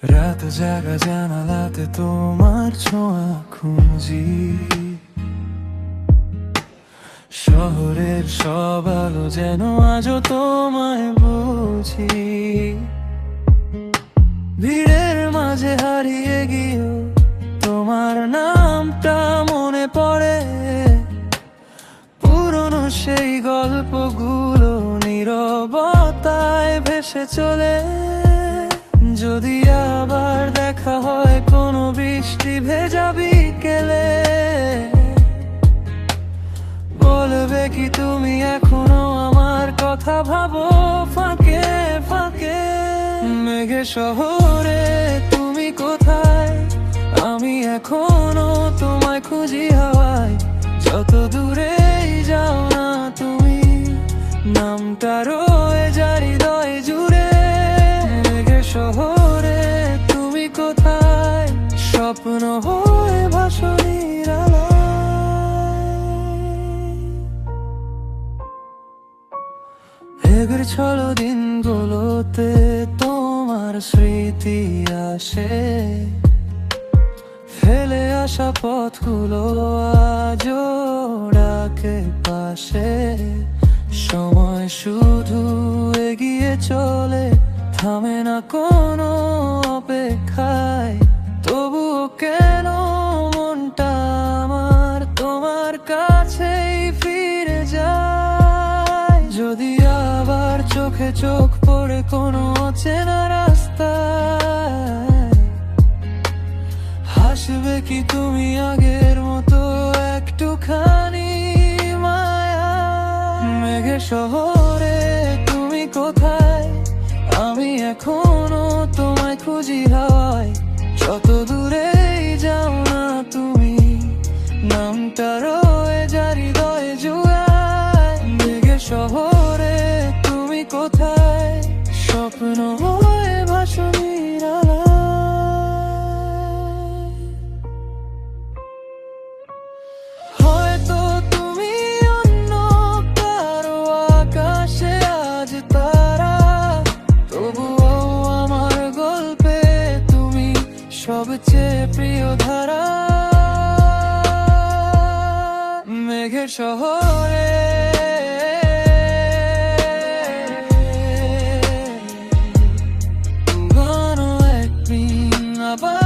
রাত জাগা জানালাতে তোমার ছোঁয়া খুঁজি, শহরের সব আলো যেন আজও তোমায় বুঝি। ভিড়ের মাঝে হারিয়ে গিয়েও তোমার নামটা মনে পড়ে, পুরনো সেই গল্পগুলো নীরবতায় ভেসে চলে। যদি আবার দেখা হয় কোনো বৃষ্টি ভেজা বিকেলে, বলবে কি তুমি এখনো আমার কথা ভাবো ফাঁকে ফাঁকে? মেঘে শহরে তুমি কোথায়, আমি এখনো তোমায় খুঁজি হাওয়ায়। যত দূরেই যাও না তুমি, নামটা রয়ে যায় হৃদয় জুড়ে। মেঘে শহরে তুমি কোথায়, স্বপ্ন হয়ে ভাসনির মেঘের ছলো দিনগুলোতে তোমার স্মৃতি আসে, ফেলে আসা পথগুলো আজও ডাকে পাশে। সময় শুধু এগিয়ে চলে, থামে না কোনো অপেক্ষায়। তবুও কেন মনটা আমার তোমার কাছেই ফিরে যায়? যদি আবার চোখে চোখ পড়ে কোনো অচেনা রাস্তায়, হাসবে কি তুমি আগের মতো একটুখানি মায়া? মেঘের শহরে তুমি কোথায়, আমি এখনো তোমায় খুঁজি হাওয়ায়। যত দূরেই যাও না তুমি, নামটা রয়ে যায় হৃদয়ে জুড়ায়। মেঘের শহরে তুমি কোথায়, স্বপ্ন হয়ে ভাসনির হয়তো তুমি অন্য কারো আকাশে আজ তারা, তবুও আমার গল্পে তুমি সবচেয়ে প্রিয় ধারা। মেঘের শহরে গণ একদিন আবার